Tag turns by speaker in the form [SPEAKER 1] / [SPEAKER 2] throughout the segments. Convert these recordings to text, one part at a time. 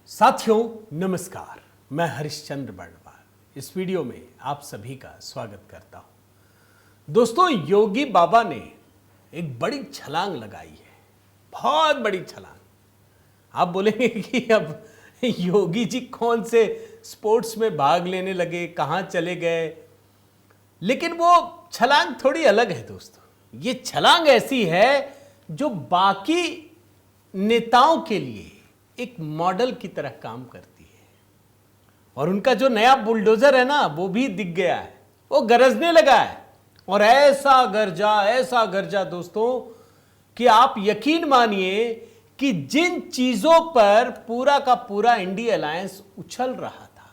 [SPEAKER 1] साथियों नमस्कार, मैं हरिश्चंद्र बर्णवाल इस वीडियो में आप सभी का स्वागत करता हूं। दोस्तों, योगी बाबा ने एक बड़ी छलांग लगाई है, बहुत बड़ी छलांग। आप बोलेंगे कि अब योगी जी कौन से स्पोर्ट्स में भाग लेने लगे, कहां चले गए, लेकिन वो छलांग थोड़ी अलग है दोस्तों। ये छलांग ऐसी है जो बाकी नेताओं के लिए एक मॉडल की तरह काम करती है। और उनका जो नया बुलडोजर है ना, वो भी दिख गया है, वो गरजने लगा है। और ऐसा गरजा दोस्तों कि आप यकीन मानिए कि जिन चीजों पर पूरा का पूरा इंडिया अलायंस उछल रहा था,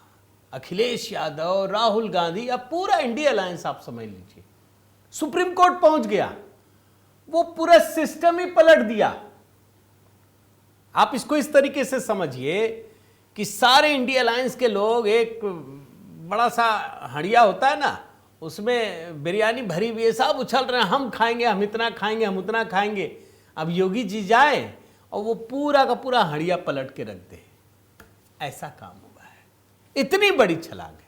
[SPEAKER 1] अखिलेश यादव, राहुल गांधी, अब पूरा इंडिया अलायंस आप समझ लीजिए सुप्रीम कोर्ट पहुंच गया, वो पूरा सिस्टम ही पलट दिया। आप इसको इस तरीके से समझिए कि सारे इंडिया अलायंस के लोग, एक बड़ा सा हड़िया होता है ना, उसमें बिरयानी भरी हुई है, सब उछल रहे हैं, हम खाएंगे, हम इतना खाएंगे, हम उतना खाएंगे। अब योगी जी जाए और वो पूरा का पूरा हड़िया पलट के रख दे, ऐसा काम हुआ है। इतनी बड़ी छलांग है।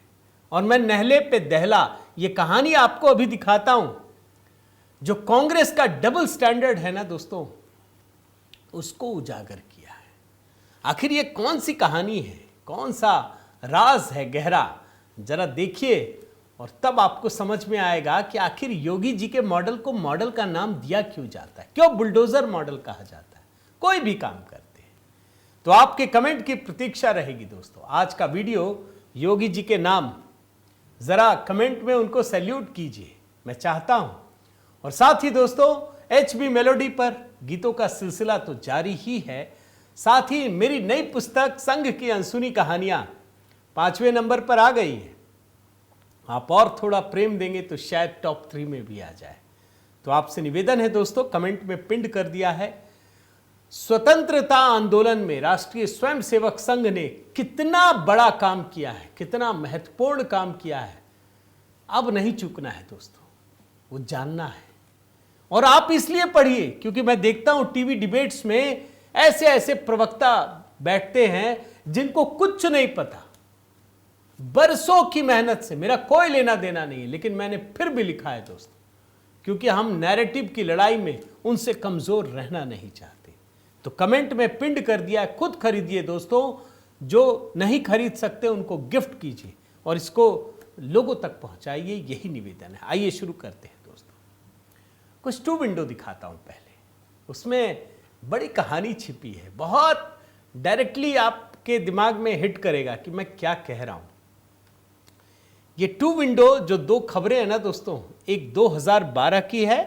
[SPEAKER 1] और मैं नहले पे दहला ये कहानी आपको अभी दिखाता हूं। जो कांग्रेस का डबल स्टैंडर्ड है ना दोस्तों, उसको उजागर किया है। आखिर ये कौन सी कहानी है, कौन सा राज है गहरा, जरा देखिए और तब आपको समझ में आएगा कि आखिर योगी जी के मॉडल को मॉडल का नाम दिया क्यों जाता है, क्यों बुलडोजर मॉडल कहा जाता है। कोई भी काम करते हैं तो आपके कमेंट की प्रतीक्षा रहेगी दोस्तों। आज का वीडियो योगी जी के नाम, जरा कमेंट में उनको सैल्यूट कीजिए, मैं चाहता हूं। और साथ ही दोस्तों, HB मेलोडी पर गीतों का सिलसिला तो जारी ही है, साथ ही मेरी नई पुस्तक संघ की अनसुनी कहानियां 5वें नंबर पर आ गई है। आप और थोड़ा प्रेम देंगे तो शायद टॉप 3 में भी आ जाए। तो आपसे निवेदन है दोस्तों, कमेंट में पिंड कर दिया है, स्वतंत्रता आंदोलन में राष्ट्रीय स्वयंसेवक संघ ने कितना बड़ा काम किया है, कितना महत्वपूर्ण काम किया है। अब नहीं चूकना है दोस्तों, वो जानना है। और आप इसलिए पढ़िए क्योंकि मैं देखता हूं टीवी डिबेट्स में ऐसे ऐसे प्रवक्ता बैठते हैं जिनको कुछ नहीं पता। बरसों की मेहनत से, मेरा कोई लेना देना नहीं है, लेकिन मैंने फिर भी लिखा है दोस्तों, क्योंकि हम नैरेटिव की लड़ाई में उनसे कमजोर रहना नहीं चाहते। तो कमेंट में पिंड कर दिया है, खुद खरीदिए दोस्तों। जो नहीं खरीद सकते उनको गिफ्ट कीजिए और इसको लोगों तक पहुंचाइए, यही निवेदन है। आइए शुरू करते हैं दोस्तों। कुछ 2 विंडो दिखाता हूं पहले, उसमें बड़ी कहानी छिपी है, बहुत डायरेक्टली आपके दिमाग में हिट करेगा कि मैं क्या कह रहा हूं। ये 2 विंडो जो 2 खबरें हैं ना दोस्तों, एक 2012 की है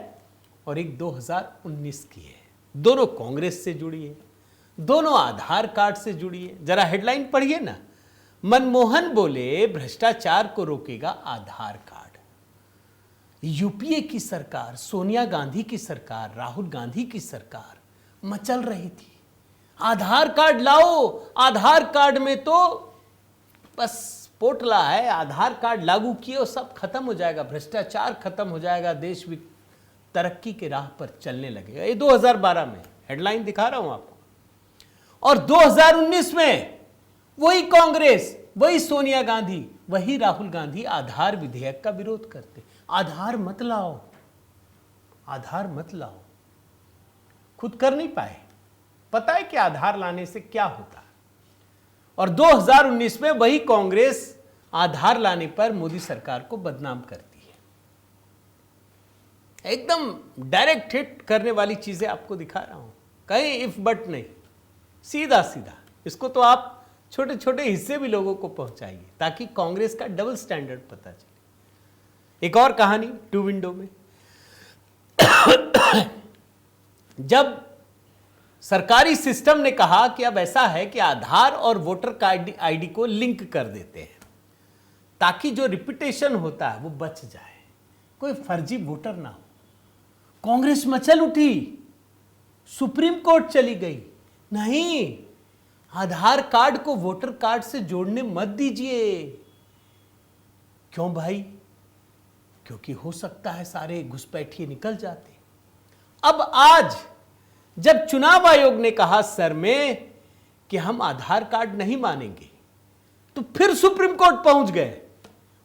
[SPEAKER 1] और एक 2019 की है। दोनों कांग्रेस से जुड़ी है, दोनों आधार कार्ड से जुड़ी है। जरा हेडलाइन पढ़िए ना, मनमोहन बोले भ्रष्टाचार को रोकेगा आधार कार्ड। यूपीए की सरकार, सोनिया गांधी की सरकार, राहुल गांधी की सरकार मचल रही थी, आधार कार्ड लाओ, आधार कार्ड में तो बस पोटला है, आधार कार्ड लागू किए और सब खत्म हो जाएगा, भ्रष्टाचार खत्म हो जाएगा, देश भी तरक्की के राह पर चलने लगेगा। ये 2012 में हेडलाइन दिखा रहा हूं आपको। और 2019 में वही कांग्रेस, वही सोनिया गांधी, वही राहुल गांधी आधार विधेयक का विरोध करते। आधार मत लाओ, आधार मत लाओ। खुद कर नहीं पाए, पता है कि आधार लाने से क्या होता है। और 2019 में वही कांग्रेस आधार लाने पर मोदी सरकार को बदनाम करती है। एकदम डायरेक्ट हिट करने वाली चीजें आपको दिखा रहा हूं, कहीं इफ बट नहीं, सीधा सीधा। इसको तो आप छोटे छोटे हिस्से भी लोगों को पहुंचाइए ताकि कांग्रेस का डबल स्टैंडर्ड पता चले। एक और कहानी 2 विंडो में। जब सरकारी सिस्टम ने कहा कि अब ऐसा है कि आधार और वोटर का आईडी को लिंक कर देते हैं ताकि जो रिपीटेशन होता है वो बच जाए, कोई फर्जी वोटर ना हो, कांग्रेस मचल उठी, सुप्रीम कोर्ट चली गई, नहीं, आधार कार्ड को वोटर कार्ड से जोड़ने मत दीजिए। क्यों भाई? क्योंकि हो सकता है सारे घुसपैठिए निकल जाते। अब आज जब चुनाव आयोग ने कहा सर में कि हम आधार कार्ड नहीं मानेंगे, तो फिर सुप्रीम कोर्ट पहुंच गए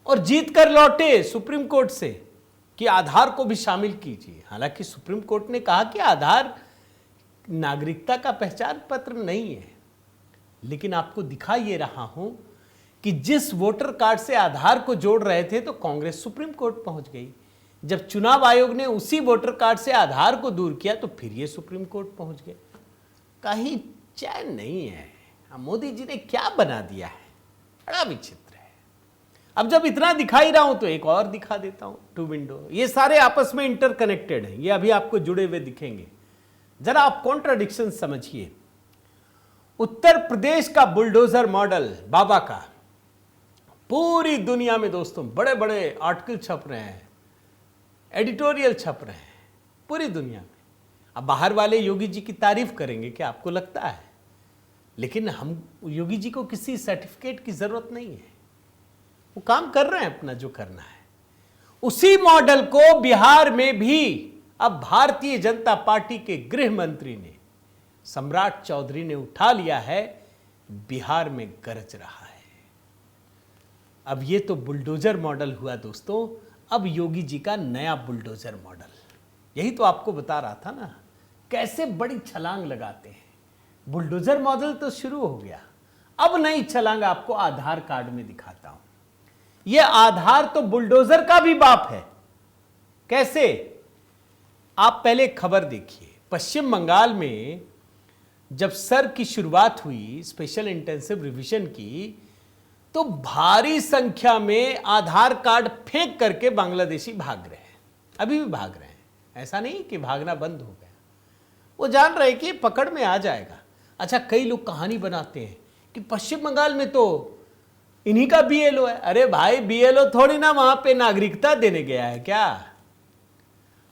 [SPEAKER 1] और जीत कर लौटे सुप्रीम कोर्ट से कि आधार को भी शामिल कीजिए। हालांकि सुप्रीम कोर्ट ने कहा कि आधार नागरिकता का पहचान पत्र नहीं है, लेकिन आपको दिखा ये रहा हूं कि जिस वोटर कार्ड से आधार को जोड़ रहे थे तो कांग्रेस सुप्रीम कोर्ट पहुंच गई। जब चुनाव आयोग ने उसी वोटर कार्ड से आधार को दूर किया तो फिर ये सुप्रीम कोर्ट पहुंच गए। कहीं चैन नहीं है। मोदी जी ने क्या बना दिया है, बड़ा विचित्र है। अब जब इतना दिखाई रहा हूं तो एक और दिखा देता हूं, टू विंडो। ये सारे आपस में इंटरकनेक्टेड हैं, ये अभी आपको जुड़े हुए दिखेंगे। जरा आप कॉन्ट्राडिक्शन समझिए। उत्तर प्रदेश का बुलडोजर मॉडल बाबा का पूरी दुनिया में दोस्तों बड़े बड़े आर्टिकल छप रहे हैं, एडिटोरियल छप रहे हैं पूरी दुनिया में। अब बाहर वाले योगी जी की तारीफ करेंगे क्या आपको लगता है? लेकिन हम योगी जी को किसी सर्टिफिकेट की जरूरत नहीं है, वो काम कर रहे हैं अपना जो करना है। उसी मॉडल को बिहार में भी अब भारतीय जनता पार्टी के गृह मंत्री ने, सम्राट चौधरी ने उठा लिया है, बिहार में गरज रहा है। अब ये तो बुलडोजर मॉडल हुआ दोस्तों, अब योगी जी का नया बुलडोजर मॉडल। यही तो आपको बता रहा था ना, कैसे बड़ी छलांग लगाते हैं। बुलडोजर मॉडल तो शुरू हो गया, अब नई छलांग आपको आधार कार्ड में दिखाता हूं। यह आधार तो बुलडोजर का भी बाप है। कैसे? आप पहले खबर देखिए। पश्चिम बंगाल में जब सर की शुरुआत हुई स्पेशल इंटेंसिव रिवीजन की, तो भारी संख्या में आधार कार्ड फेंक करके बांग्लादेशी भाग रहे हैं, अभी भी भाग रहे हैं। ऐसा नहीं कि भागना बंद हो गया, वो जान रहे कि पकड़ में आ जाएगा। अच्छा, कई लोग कहानी बनाते हैं कि पश्चिम बंगाल में तो इन्हीं का बीएलओ है। अरे भाई, बीएलओ थोड़ी ना वहां पे नागरिकता देने गया है क्या?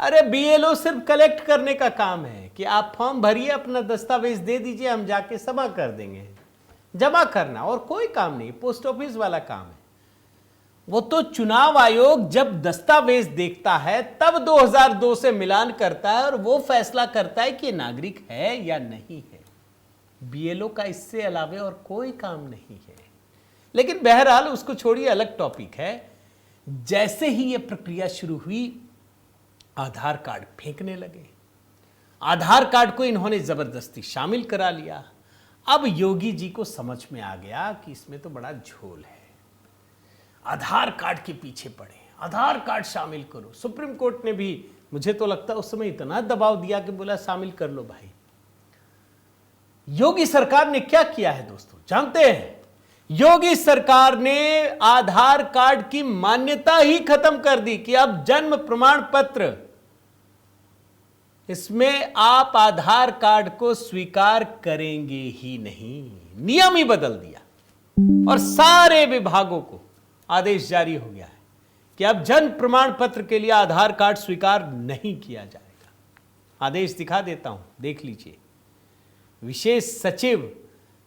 [SPEAKER 1] अरे बीएलओ सिर्फ कलेक्ट करने का काम है कि आप फॉर्म भरिए, अपना दस्तावेज दे दीजिए, हम जाके जमा कर देंगे। जमा करना और कोई काम नहीं, पोस्ट ऑफिस वाला काम है। वो तो चुनाव आयोग जब दस्तावेज देखता है तब 2002 से मिलान करता है और वो फैसला करता है कि नागरिक है या नहीं है। बीएलओ का इससे अलावे और कोई काम नहीं है। लेकिन बहरहाल उसको छोड़िए, अलग टॉपिक है। जैसे ही ये प्रक्रिया शुरू हुई, आधार कार्ड फेंकने लगे। आधार कार्ड को इन्होंने जबरदस्ती शामिल करा लिया। अब योगी जी को समझ में आ गया कि इसमें तो बड़ा झोल है। आधार कार्ड के पीछे पड़े, आधार कार्ड शामिल करो। सुप्रीम कोर्ट ने भी, मुझे तो लगता है उस समय इतना दबाव दिया कि बोला शामिल कर लो भाई। योगी सरकार ने क्या किया है दोस्तों, जानते हैं? योगी सरकार ने आधार कार्ड की मान्यता ही खत्म कर दी कि अब जन्म प्रमाण पत्र, इसमें आप आधार कार्ड को स्वीकार करेंगे ही नहीं। नियम ही बदल दिया और सारे विभागों को आदेश जारी हो गया है कि अब जन्म प्रमाण पत्र के लिए आधार कार्ड स्वीकार नहीं किया जाएगा। आदेश दिखा देता हूं, देख लीजिए। विशेष सचिव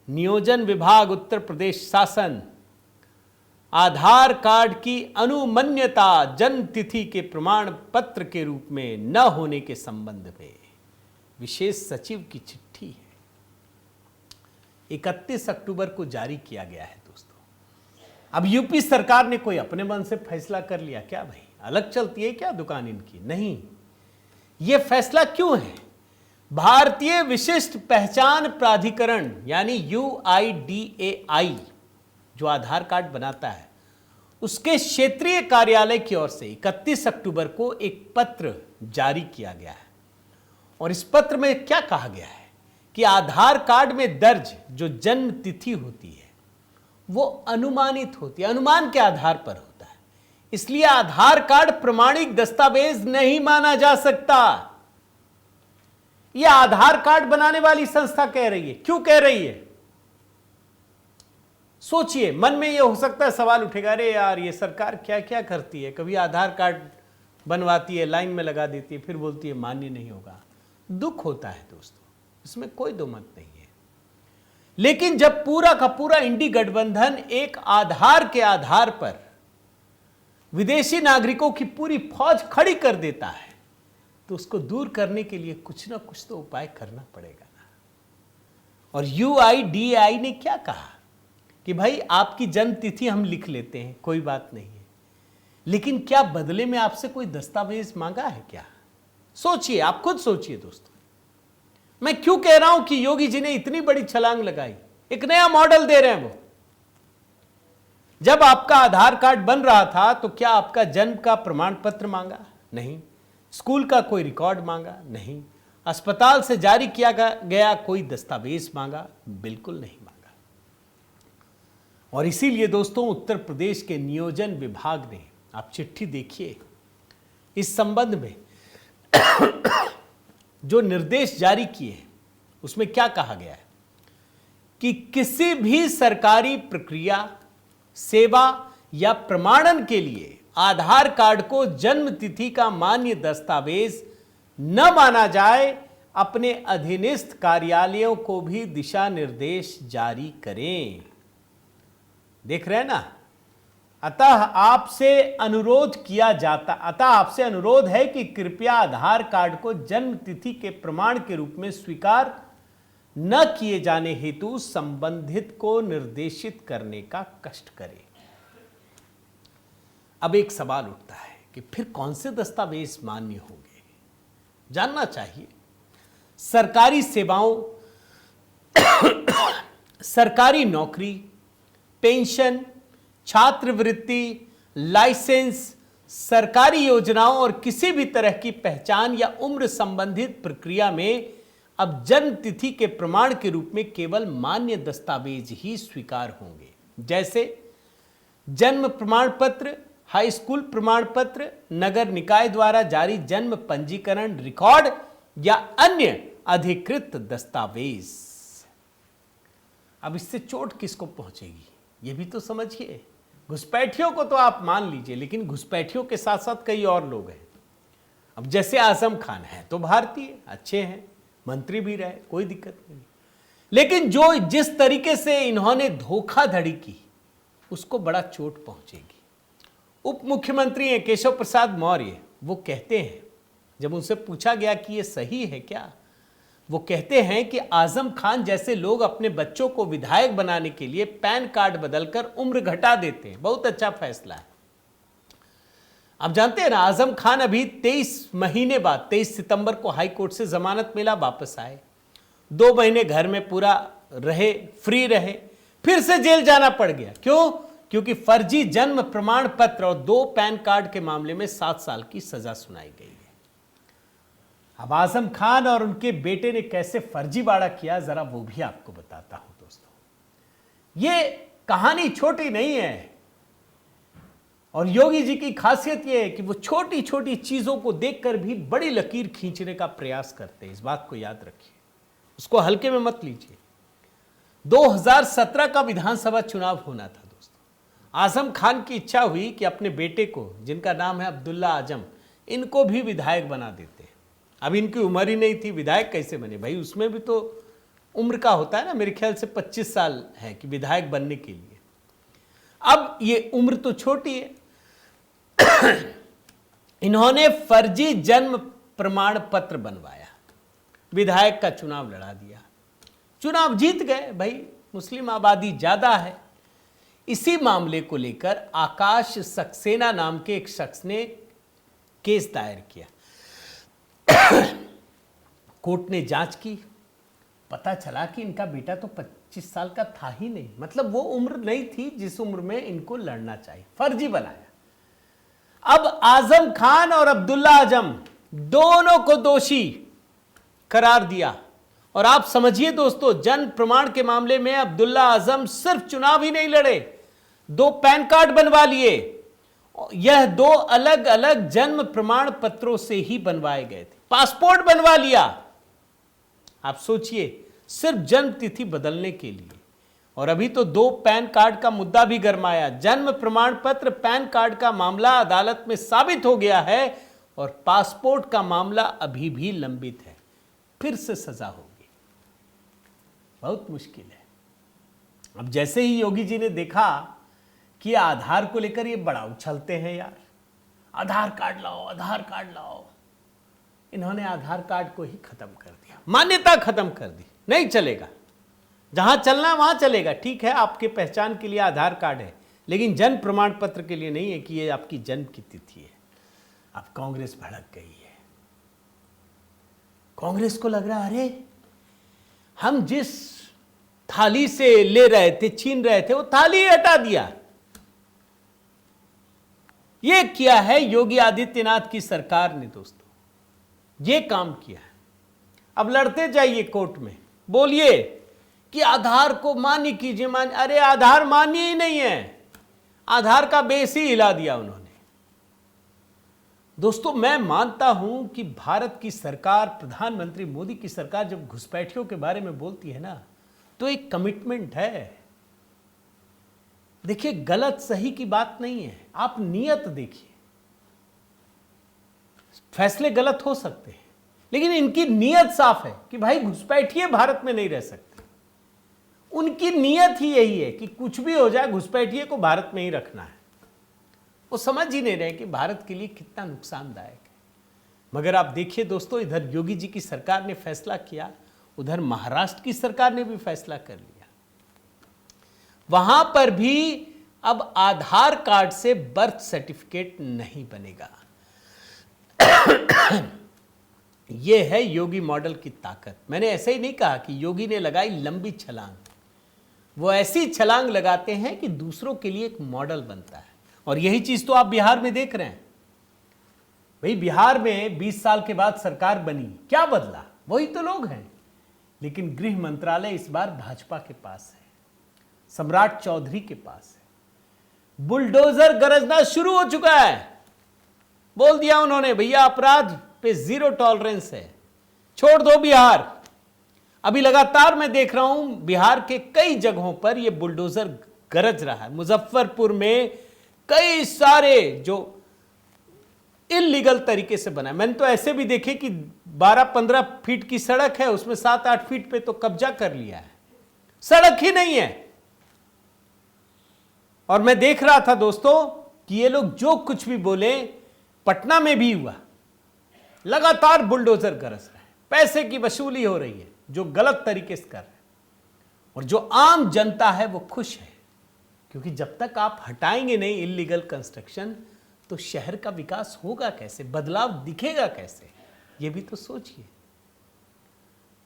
[SPEAKER 1] नियोजन विभाग उत्तर प्रदेश शासन, आधार कार्ड की अनुमन्यता जन्म तिथि के प्रमाण पत्र के रूप में न होने के संबंध में विशेष सचिव की चिट्ठी है, 31 अक्टूबर को जारी किया गया है दोस्तों। अब यूपी सरकार ने कोई अपने मन से फैसला कर लिया क्या भाई? अलग चलती है क्या दुकान इनकी? नहीं। यह फैसला क्यों है? भारतीय विशिष्ट पहचान प्राधिकरण यानी UIDAI जो आधार कार्ड बनाता है, उसके क्षेत्रीय कार्यालय की ओर से 31 अक्टूबर को एक पत्र जारी किया गया है। और इस पत्र में क्या कहा गया है कि आधार कार्ड में दर्ज जो जन्म तिथि होती है वो अनुमानित होती है, अनुमान के आधार पर होता है। इसलिए आधार कार्ड प्रमाणिक दस्तावेज नहीं माना जा सकता। यह आधार कार्ड बनाने वाली संस्था कह रही है। क्यों कह रही है? सोचिए, मन में यह हो सकता है सवाल उठेगा, अरे यार ये सरकार क्या क्या करती है, कभी आधार कार्ड बनवाती है, लाइन में लगा देती है, फिर बोलती है मान्य नहीं होगा। दुख होता है दोस्तों, इसमें कोई दो मत नहीं है। लेकिन जब पूरा का पूरा इंडी गठबंधन एक आधार के आधार पर विदेशी नागरिकों की पूरी फौज खड़ी कर देता है, तो उसको दूर करने के लिए कुछ ना कुछ तो उपाय करना पड़ेगा ना। और UIDAI ने क्या कहा कि भाई आपकी जन्म तिथि हम लिख लेते हैं, कोई बात नहीं है, लेकिन क्या बदले में आपसे कोई दस्तावेज मांगा है क्या? सोचिए, आप खुद सोचिए दोस्तों। मैं क्यों कह रहा हूं कि योगी जी ने इतनी बड़ी छलांग लगाई, एक नया मॉडल दे रहे हैं वो। जब आपका आधार कार्ड बन रहा था तो क्या आपका जन्म का प्रमाण पत्र मांगा? नहीं। स्कूल का कोई रिकॉर्ड मांगा? नहीं। अस्पताल से जारी किया गया कोई दस्तावेज मांगा? बिल्कुल नहीं मांगा। और इसीलिए दोस्तों उत्तर प्रदेश के नियोजन विभाग ने, आप चिट्ठी देखिए, इस संबंध में जो निर्देश जारी किए हैं उसमें क्या कहा गया है कि किसी भी सरकारी प्रक्रिया, सेवा या प्रमाणन के लिए आधार कार्ड को जन्म तिथि का मान्य दस्तावेज न माना जाए, अपने अधीनस्थ कार्यालयों को भी दिशा निर्देश जारी करें। देख रहे हैं ना? अतः आपसे अनुरोध है कि कृपया आधार कार्ड को जन्म तिथि के प्रमाण के रूप में स्वीकार न किए जाने हेतु संबंधित को निर्देशित करने का कष्ट करें। अब एक सवाल उठता है कि फिर कौन से दस्तावेज मान्य होंगे? जानना चाहिए। सरकारी सेवाओं, सरकारी नौकरी, पेंशन, छात्रवृत्ति, लाइसेंस, सरकारी योजनाओं और किसी भी तरह की पहचान या उम्र संबंधित प्रक्रिया में अब जन्म तिथि के प्रमाण के रूप में केवल मान्य दस्तावेज ही स्वीकार होंगे, जैसे जन्म प्रमाण पत्र, हाई स्कूल प्रमाण पत्र, नगर निकाय द्वारा जारी जन्म पंजीकरण रिकॉर्ड या अन्य अधिकृत दस्तावेज। अब इससे चोट किसको पहुंचेगी, ये भी तो समझिए। घुसपैठियों को तो आप मान लीजिए, लेकिन घुसपैठियों के साथ साथ कई और लोग हैं। अब जैसे आजम खान है तो भारतीय, अच्छे हैं, मंत्री भी रहे, कोई दिक्कत नहीं, लेकिन जो जिस तरीके से इन्होंने धोखाधड़ी की उसको बड़ा चोट पहुंचेगी। उप मुख्यमंत्री हैं केशव प्रसाद मौर्य, वो कहते हैं, जब उनसे पूछा गया कि ये सही है क्या, वो कहते हैं कि आजम खान जैसे लोग अपने बच्चों को विधायक बनाने के लिए पैन कार्ड बदलकर उम्र घटा देते हैं, बहुत अच्छा फैसला है। आप जानते हैं ना, आजम खान अभी 23 महीने बाद 23 सितंबर को हाई कोर्ट से जमानत मिला, वापस आए, 2 महीने घर में पूरा रहे, फ्री रहे, फिर से जेल जाना पड़ गया। क्यों? क्योंकि फर्जी जन्म प्रमाण पत्र और 2 पैन कार्ड के मामले में 7 साल की सजा सुनाई गई है। अब आजम खान और उनके बेटे ने कैसे फर्जीवाड़ा किया, जरा वो भी आपको बताता हूं दोस्तों। ये कहानी छोटी नहीं है, और योगी जी की खासियत यह है कि वो छोटी छोटी चीजों को देखकर भी बड़ी लकीर खींचने का प्रयास करते हैं। इस बात को याद रखिए, उसको हल्के में मत लीजिए। 2017 का विधानसभा चुनाव होना था दोस्तों। आजम खान की इच्छा हुई कि अपने बेटे को, जिनका नाम है अब्दुल्ला आजम, इनको भी विधायक बना देते हैं। अब इनकी उम्र ही नहीं थी, विधायक कैसे बने भाई? उसमें भी तो उम्र का होता है ना, मेरे ख्याल से 25 साल है कि विधायक बनने के लिए। अब ये उम्र तो छोटी है। इन्होंने फर्जी जन्म प्रमाण पत्र बनवाया, विधायक का चुनाव लड़ा दिया, चुनाव जीत गए। भाई मुस्लिम आबादी ज्यादा है। इसी मामले को लेकर आकाश सक्सेना नाम के एक शख्स ने केस दायर किया। कोर्ट ने जांच की, पता चला कि इनका बेटा तो 25 साल का था ही नहीं, मतलब वो उम्र नहीं थी जिस उम्र में इनको लड़ना चाहिए, फर्जी बनाया। अब आजम खान और अब्दुल्ला आजम दोनों को दोषी करार दिया। और आप समझिए दोस्तों, जन्म प्रमाण के मामले में अब्दुल्ला आजम सिर्फ चुनाव ही नहीं लड़े, 2 पैन कार्ड बनवा लिए। यह 2 अलग अलग जन्म प्रमाण पत्रों से ही बनवाए गए थे। पासपोर्ट बनवा लिया, आप सोचिए, सिर्फ जन्म तिथि बदलने के लिए। और अभी तो 2 पैन कार्ड का मुद्दा भी गरमाया। जन्म प्रमाण पत्र, पैन कार्ड का मामला अदालत में साबित हो गया है और पासपोर्ट का मामला अभी भी लंबित है। फिर से सजा होगी, बहुत मुश्किल है। अब जैसे ही योगी जी ने देखा कि आधार को लेकर ये बड़ा उछलते हैं यार, आधार कार्ड लाओ, आधार कार्ड लाओ, इन्होंने आधार कार्ड को ही खत्म कर दिया, मान्यता खत्म कर दी, नहीं चलेगा। जहां चलना है वहां चलेगा, ठीक है, आपके पहचान के लिए आधार कार्ड है, लेकिन जन्म प्रमाण पत्र के लिए नहीं है कि ये आपकी जन्म की तिथि है। अब कांग्रेस भड़क गई है। कांग्रेस को लग रहा है अरे हम जिस थाली से ले रहे थे, छीन रहे थे, वो थाली ही हटा दिया। ये किया है योगी आदित्यनाथ की सरकार ने दोस्तों, ये काम किया है। अब लड़ते जाइए कोर्ट में, बोलिए कि आधार को मान्य कीजिए, अरे आधार मान्य ही नहीं है, आधार का बेस ही हिला दिया उन्होंने। दोस्तों मैं मानता हूं कि भारत की सरकार, प्रधानमंत्री मोदी की सरकार जब घुसपैठियों के बारे में बोलती है ना, तो एक कमिटमेंट है। देखिए गलत सही की बात नहीं है, आप नियत देखिए। फैसले गलत हो सकते हैं, लेकिन इनकी नियत साफ है कि भाई घुसपैठिए भारत में नहीं रह सकते। उनकी नियत ही यही है कि कुछ भी हो जाए घुसपैठिए को भारत में ही रखना है। वो समझ ही नहीं रहे कि भारत के लिए कितना नुकसानदायक है। मगर आप देखिए दोस्तों, इधर योगी जी की सरकार ने फैसला किया, उधर महाराष्ट्र की सरकार ने भी फैसला कर लिया। वहां पर भी अब आधार कार्ड से बर्थ सर्टिफिकेट नहीं बनेगा। यह है योगी मॉडल की ताकत। मैंने ऐसे ही नहीं कहा कि योगी ने लगाई लंबी छलांग, वो ऐसी छलांग लगाते हैं कि दूसरों के लिए एक मॉडल बनता है। और यही चीज तो आप बिहार में देख रहे हैं। भाई बिहार में 20 साल के बाद सरकार बनी, क्या बदला? वही तो लोग हैं, लेकिन गृह मंत्रालय इस बार भाजपा के पास है, सम्राट चौधरी के पास है। बुलडोजर गरजना शुरू हो चुका है। बोल दिया उन्होंने, भैया अपराध पे 0 टॉलरेंस है, छोड़ दो बिहार। अभी लगातार मैं देख रहा हूं बिहार के कई जगहों पर यह बुलडोजर गरज रहा है। मुजफ्फरपुर में कई सारे जो इल्लीगल तरीके से बना है, मैंने तो ऐसे भी देखे कि 12-15 फीट की सड़क है, उसमें 7-8 फीट पे तो कब्जा कर लिया है, सड़क ही नहीं है। और मैं देख रहा था दोस्तों कि ये लोग जो कुछ भी बोले, पटना में भी हुआ, लगातार बुलडोजर गरज रहा है, पैसे की वसूली हो रही है जो गलत तरीके से कर रहे हैं। और जो आम जनता है वो खुश है, क्योंकि जब तक आप हटाएंगे नहीं इल्लीगल कंस्ट्रक्शन, तो शहर का विकास होगा कैसे, बदलाव दिखेगा कैसे, ये भी तो सोचिए।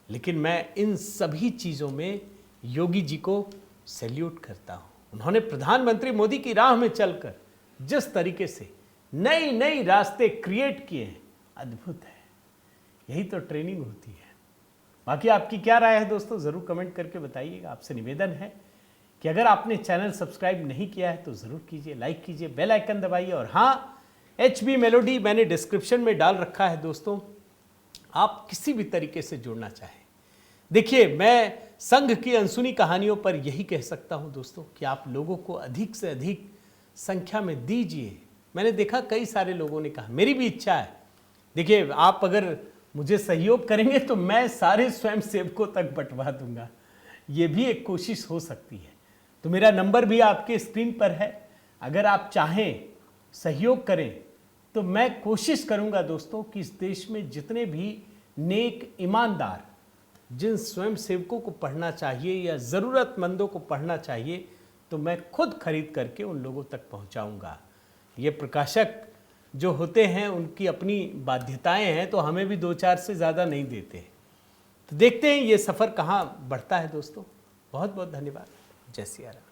[SPEAKER 1] लेकिन मैं इन सभी चीजों में योगी जी को सैल्यूट करता हूं। उन्होंने प्रधानमंत्री मोदी की राह में चलकर जिस तरीके से नई नई रास्ते क्रिएट किए हैं, अद्भुत है। यही तो ट्रेनिंग होती है। बाकी आपकी क्या राय है दोस्तों, जरूर कमेंट करके बताइएगा। आपसे निवेदन है कि अगर आपने चैनल सब्सक्राइब नहीं किया है तो जरूर कीजिए, लाइक कीजिए, बेल आइकन दबाइए। और हाँ, HB मेलोडी मैंने डिस्क्रिप्शन में डाल रखा है दोस्तों, आप किसी भी तरीके से जुड़ना चाहें। देखिए मैं संघ की अनसुनी कहानियों पर यही कह सकता हूं दोस्तों कि आप लोगों को अधिक से अधिक संख्या में दीजिए। मैंने देखा कई सारे लोगों ने कहा, मेरी भी इच्छा है, देखिए आप अगर मुझे सहयोग करेंगे तो मैं सारे स्वयं सेवकों तक बंटवा दूंगा, ये भी एक कोशिश हो सकती है। तो मेरा नंबर भी आपके स्क्रीन पर है, अगर आप चाहें सहयोग करें तो मैं कोशिश करूंगा दोस्तों कि इस देश में जितने भी नेक ईमानदार, जिन स्वयं सेवकों को पढ़ना चाहिए या ज़रूरतमंदों को पढ़ना चाहिए, तो मैं खुद खरीद करके उन लोगों तक पहुंचाऊंगा। ये प्रकाशक जो होते हैं उनकी अपनी बाध्यताएं हैं, तो हमें भी 2-4 से ज़्यादा नहीं देते। तो देखते हैं ये सफ़र कहाँ बढ़ता है दोस्तों। बहुत बहुत धन्यवाद। जय सिया राम।